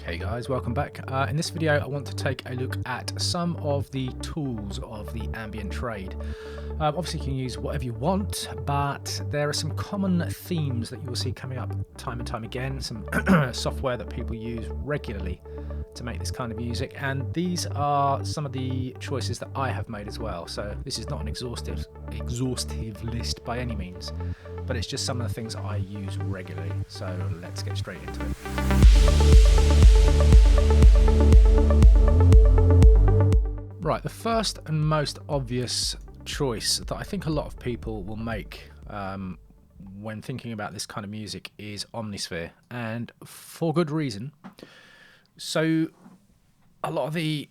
Hey guys, welcome back. In this video I want to take a look at some of the tools of the ambient trade. Obviously you can use whatever you want, but there are some common themes that you will see coming up time and time again, some software that people use regularly to make this kind of music, and these are some of the choices that I have made as well. So this is not an exhaustive list by any means, but it's just some of the things I use regularly. So let's get straight into it. Right, the first and most obvious choice that I think a lot of people will make when thinking about this kind of music is Omnisphere, and for good reason. So a lot of I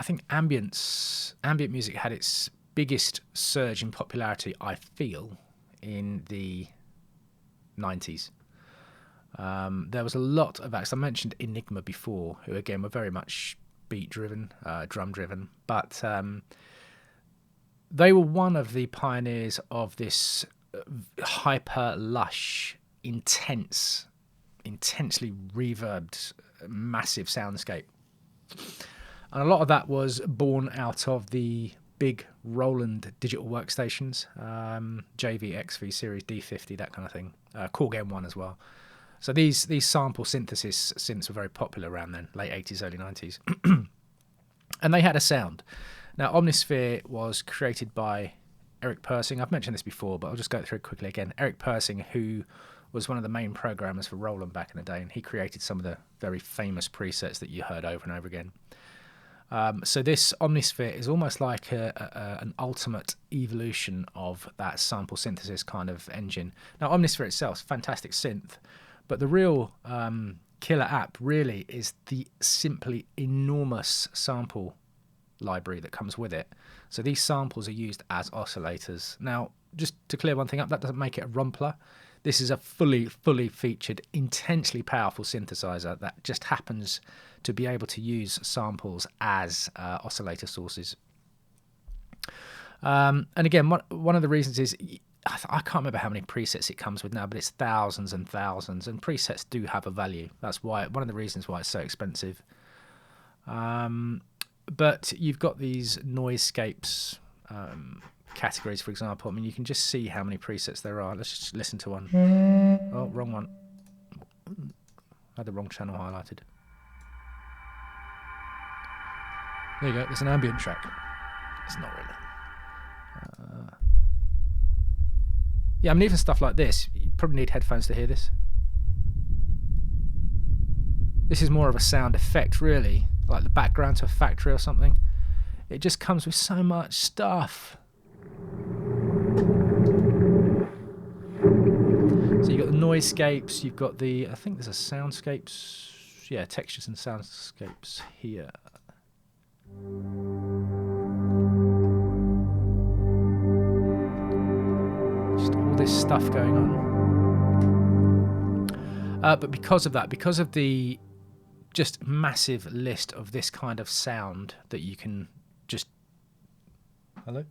think ambient music had its biggest surge in popularity, I feel, in the 90s. There was a lot of acts. I mentioned Enigma before, who again were very much beat driven, drum driven, but they were one of the pioneers of this hyper lush, intensely reverbed, massive soundscape. And a lot of that was born out of the big Roland digital workstations, JV, XV, Series D50, that kind of thing, Korg M1 as well. So these sample synthesis synths were very popular around then, late 80s, early 90s. And they had a sound. Now, Omnisphere was created by Eric Persing. I've mentioned this before, but I'll just go through it quickly again. Eric Persing, who was one of the main programmers for Roland back in the day, and he created some of the very famous presets that you heard over and over again. So this Omnisphere is almost like an ultimate evolution of that sample synthesis kind of engine. Now, Omnisphere itself is a fantastic synth, but the real killer app really is the simply enormous sample library that comes with it. So these samples are used as oscillators. Now, just to clear one thing up, that doesn't make it a rumpler. This is a fully featured, intensely powerful synthesizer that just happens to be able to use samples as oscillator sources. And again, one of the reasons is, I can't remember how many presets it comes with now, but it's thousands and thousands, and presets do have a value. That's why, one of the reasons why it's so expensive. But you've got these noisescapes categories, for example. I mean, you can just see how many presets there are. Let's just listen to one. Oh, wrong one. I had the wrong channel highlighted. There you go. There's an ambient track. It's not really. Yeah, I mean, even stuff like this, you probably need headphones to hear this. This is more of a sound effect, really, like the background to a factory or something. It just comes with so much stuff. So you've got the noisescapes, you've got the, I think there's a soundscapes, yeah, textures and soundscapes here. Just all this stuff going on. But because of that, because of the just massive list of this kind of sound that you can just... Hello?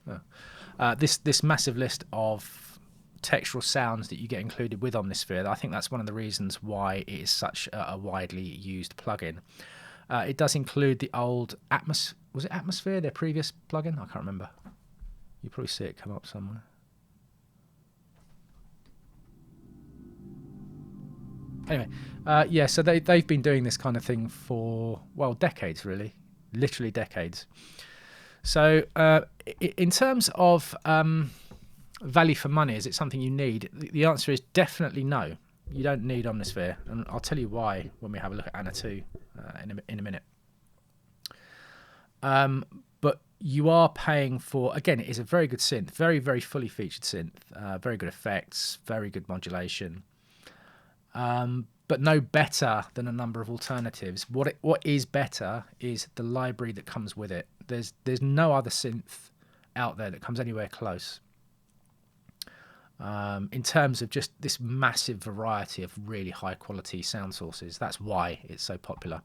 Oh. This massive list of textural sounds that you get included with Omnisphere, I think that's one of the reasons why it is such a widely used plugin. It does include the old was it Atmosphere, their previous plugin? I can't remember. You probably see it come up somewhere. Anyway, yeah, so they've been doing this kind of thing for, well, decades, really. Literally decades. So in terms of value for money, is it something you need? The answer is definitely no. You don't need Omnisphere, and I'll tell you why when we have a look at Anna 2 in a minute. But you are paying for, again, it is a very good synth, very fully featured synth, very good effects, very good modulation, but no better than a number of alternatives. What is better is the library that comes with it. There's no other synth out there that comes anywhere close. In terms of just this massive variety of really high quality sound sources. That's why it's so popular.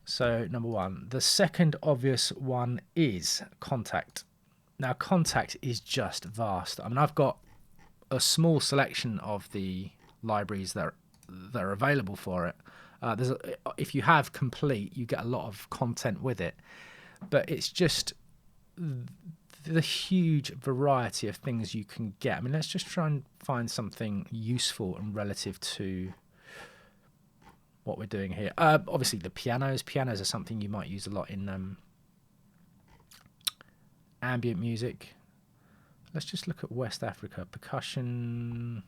So number one. The second obvious one is Kontakt. Now Kontakt is just vast. I mean, I've got a small selection of the libraries that that are available for it. If you have complete, you get a lot of content with it, but it's just the huge variety of things you can get. I mean, let's just try and find something useful and relative to what we're doing here. Obviously, the pianos. Pianos are something you might use a lot in ambient music. Let's just look at West Africa. Percussion.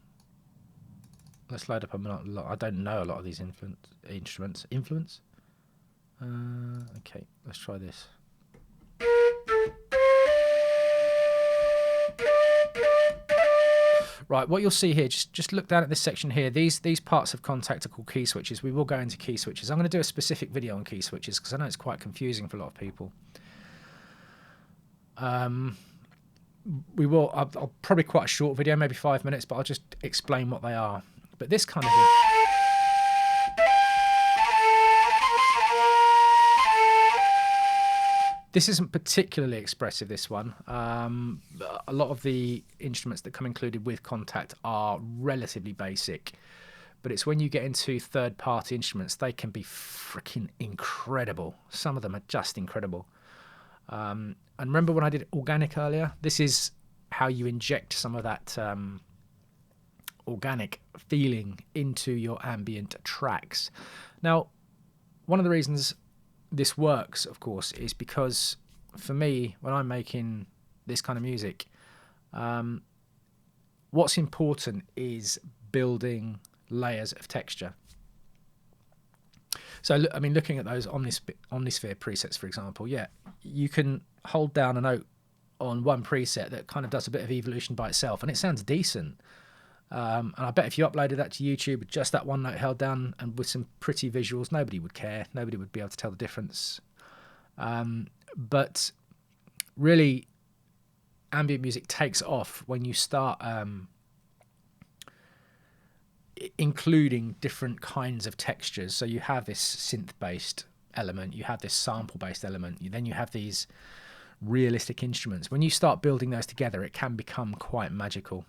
Let's load up a lot. I don't know a lot of these instruments. Influence? Okay, let's try this. Right, what you'll see here, just look down at this section here. These parts of Contact are called key switches. We will go into key switches. I'm going to do a specific video on key switches because I know it's quite confusing for a lot of people. I'll probably quite a short video, maybe 5 minutes, but I'll just explain what they are. But this kind of thing, this isn't particularly expressive, this one. A lot of the instruments that come included with Contact are relatively basic, but it's when you get into third-party instruments, they can be freaking incredible. Some of them are just incredible. And remember when I did organic earlier? This is how you inject some of that organic feeling into your ambient tracks. Now, one of the reasons this works, of course, is because for me, when I'm making this kind of music, what's important is building layers of texture. So, I mean, looking at those Omnisphere presets, for example, yeah, you can hold down a note on one preset that kind of does a bit of evolution by itself, and it sounds decent. And I bet if you uploaded that to YouTube with just that one note held down and with some pretty visuals, nobody would care. Nobody would be able to tell the difference. But really, ambient music takes off when you start including different kinds of textures. So you have this synth-based element, you have this sample-based element, then you have these realistic instruments. When you start building those together, it can become quite magical.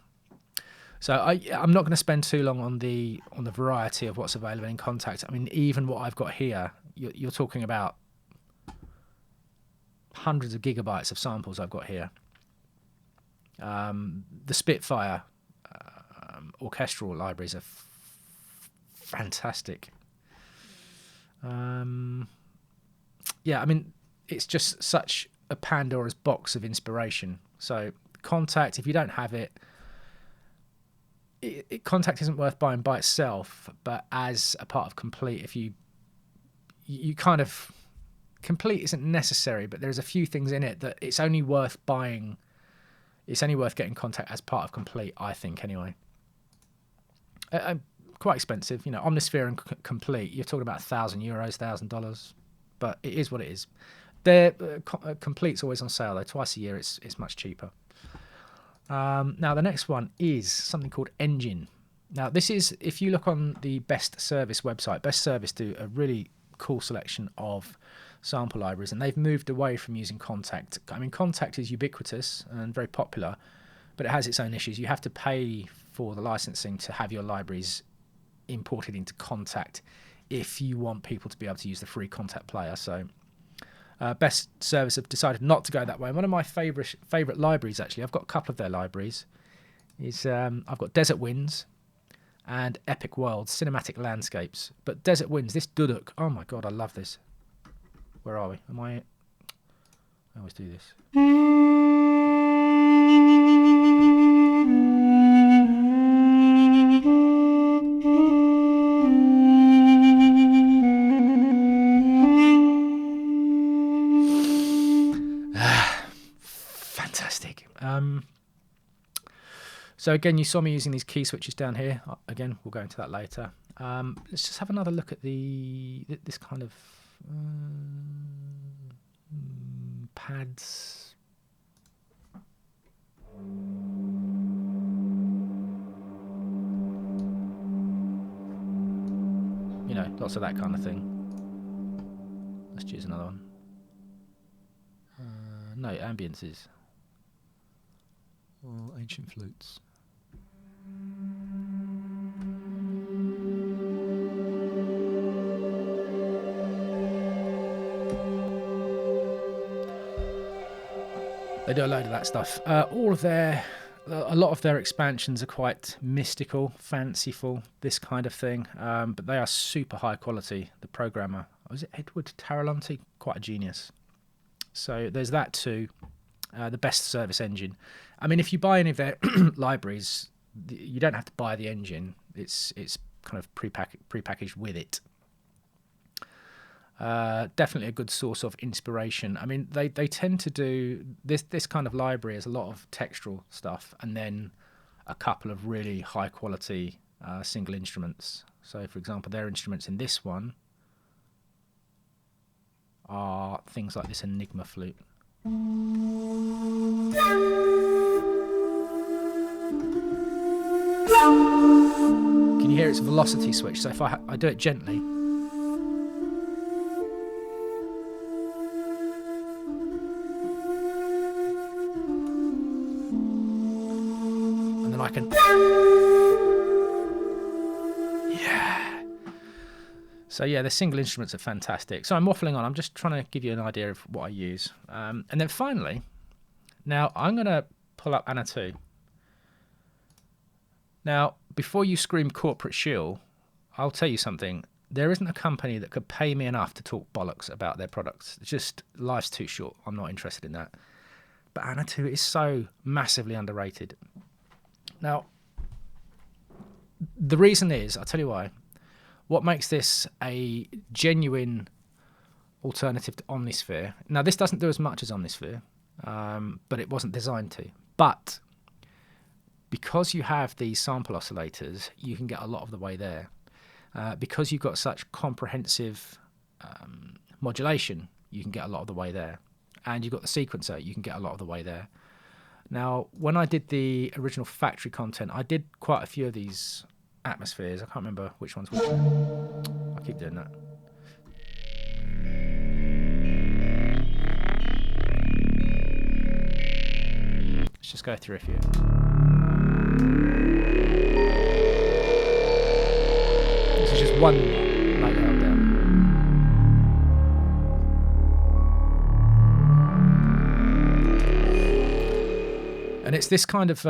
So I'm not going to spend too long on the variety of what's available in Contact. I mean, even what I've got here, you're talking about hundreds of gigabytes of samples I've got here. The Spitfire orchestral libraries are fantastic. Yeah, I mean, it's just such a Pandora's box of inspiration. So Contact, if you don't have it, Contact isn't worth buying by itself, but as a part of Complete, if you kind of, Complete isn't necessary, but there's a few things in it that it's only worth buying. It's only worth getting Contact as part of Complete, I think, anyway. Quite expensive, you know. Omnisphere and Complete, you're talking about €1,000, $1,000, but it is what it is. Complete's always on sale though. Twice a year, it's much cheaper. Now the next one is something called Engine. Now this is, if you look on the Best Service website, Best Service do a really cool selection of sample libraries, and they've moved away from using Contact. I mean, Contact is ubiquitous and very popular, but it has its own issues. You have to pay for the licensing to have your libraries imported into Contact if you want people to be able to use the free Contact player. So Best Service have decided not to go that way. And one of my favourite libraries, actually, I've got a couple of their libraries, is I've got Desert Winds and Epic Worlds, Cinematic Landscapes. But Desert Winds, this Duduk, oh my god, I love this. Where are we? I always do this. Fantastic. So again, you saw me using these key switches down here. Again, we'll go into that later. Let's just have another look at this kind of pads. You know, lots of that kind of thing. Let's choose another one. No, ambiences. Or ancient flutes. They do a load of that stuff. A lot of their expansions are quite mystical, fanciful, this kind of thing. But they are super high quality. The programmer, was it Edward Tarantelli? Quite a genius. So there's that too. The best service engine. I mean, if you buy any of their libraries, you don't have to buy the engine. It's kind of prepackaged with it. Definitely a good source of inspiration. I mean, they tend to do this kind of library is a lot of textural stuff, and then a couple of really high quality single instruments. So, for example, their instruments in this one are things like this Enigma flute. Can you hear its velocity switch? So if I do it gently, and then I can, yeah. So yeah, the single instruments are fantastic. So I'm waffling on. I'm just trying to give you an idea of what I use. And then finally, now I'm going to pull up Anna 2. Now, before you scream corporate shill, I'll tell you something. There isn't a company that could pay me enough to talk bollocks about their products. It's just, life's too short. I'm not interested in that. But Anna 2 is so massively underrated. Now, the reason is, I'll tell you why. What makes this a genuine alternative to Omnisphere? Now, this doesn't do as much as Omnisphere, but it wasn't designed to. But because you have these sample oscillators, you can get a lot of the way there. Because you've got such comprehensive modulation, you can get a lot of the way there. And you've got the sequencer, you can get a lot of the way there. Now, when I did the original factory content, I did quite a few of these atmospheres. I can't remember which one's which. I keep doing that. Let's just go through a few. This is just one note up there. And it's this kind of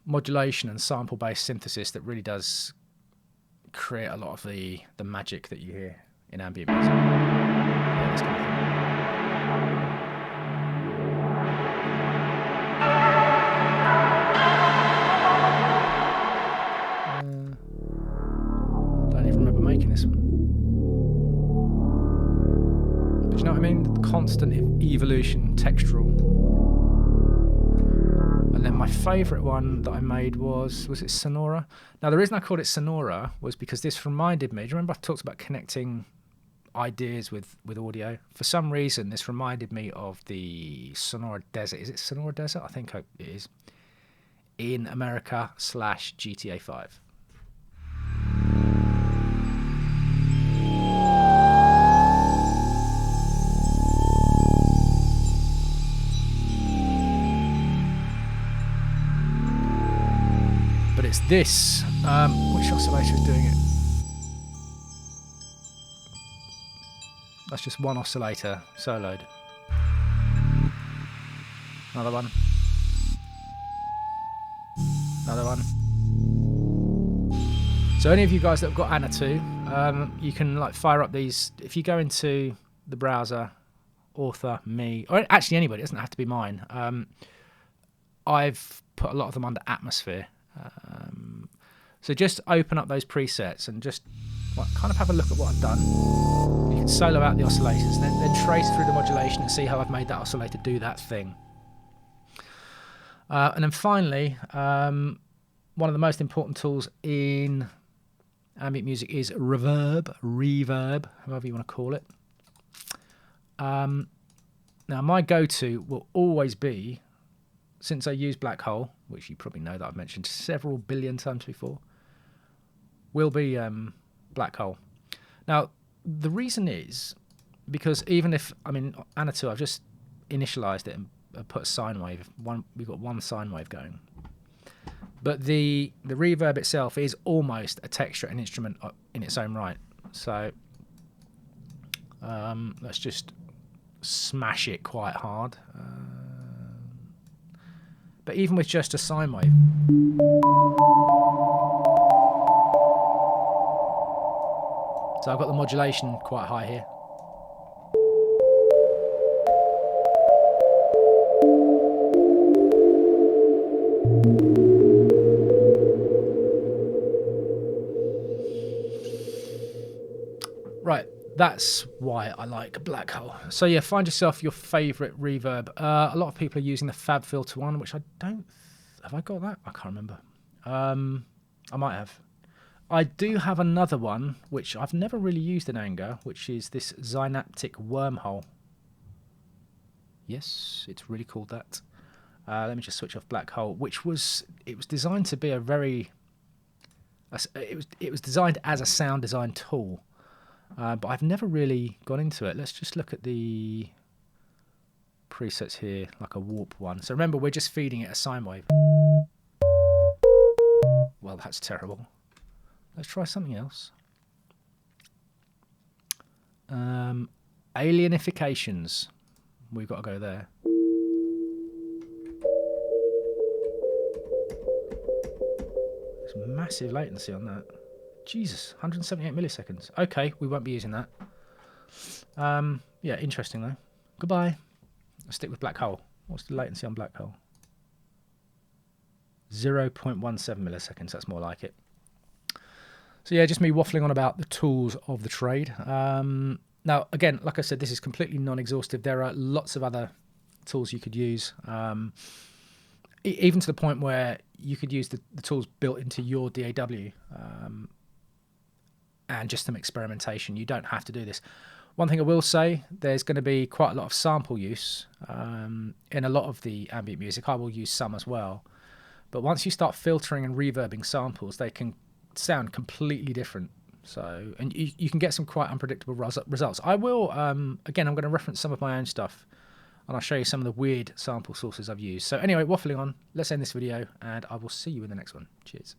modulation and sample-based synthesis that really does create a lot of the magic that you hear in ambient music. Yeah, this kind of thing. Don't even remember making this one. But you know what I mean? Constant evolution, textural. And then my favourite one that I made was it Sonora? Now, the reason I called it Sonora was because this reminded me, do you remember I talked about connecting ideas with audio? For some reason, this reminded me of the Sonora Desert. Is it Sonora Desert? I think it is. In America / GTA 5. It's this. Which oscillator is doing it? That's just one oscillator soloed. Another one. Another one. So any of you guys that have got Anna 2, you can like fire up these. If you go into the browser, author, me, or actually anybody, it doesn't have to be mine. I've put a lot of them under atmosphere. So just open up those presets and just kind of have a look at what I've done. You can solo out the oscillators, then trace through the modulation and see how I've made that oscillator do that thing. And then finally, one of the most important tools in ambient music is reverb, however you want to call it. Now my go-to will always be, since I use Black Hole, which you probably know that I've mentioned several billion times before, will be Black Hole. Now, the reason is because even if, Anna 2, I've just initialized it and put a sine wave. We've got one sine wave going. But the reverb itself is almost a texture and instrument in its own right. So let's just smash it quite hard. But even with just a sine wave, so I've got the modulation quite high here. Right, that's why I like Black Hole. So yeah, find yourself your favourite reverb. A lot of people are using the FabFilter one, which I don't... Have I got that? I can't remember. I might have. I do have another one, which I've never really used in anger, which is this Synaptic Wormhole. Yes, it's really called that. Let me just switch off Black Hole, which was... It was designed to be a very... It was designed as a sound design tool. But I've never really gone into it. Let's just look at the presets here, like a warp one. So remember, we're just feeding it a sine wave. Well, that's terrible. Let's try something else. Alienifications. We've got to go there. There's massive latency on that. Jesus, 178 milliseconds. Okay, we won't be using that. Yeah, interesting though. Goodbye. I'll stick with Black Hole. What's the latency on Black Hole? 0.17 milliseconds. That's more like it. So yeah, just me waffling on about the tools of the trade. Now, again, like I said, this is completely non-exhaustive. There are lots of other tools you could use. Even to the point where you could use the tools built into your DAW. And just some experimentation. You don't have to do this. One thing I will say, there's going to be quite a lot of sample use in a lot of the ambient music. I will use some as well. But once you start filtering and reverbing samples, they can sound completely different. So, and you can get some quite unpredictable results. I will, again, I'm going to reference some of my own stuff, and I'll show you some of the weird sample sources I've used. So anyway, waffling on, let's end this video, and I will see you in the next one. Cheers.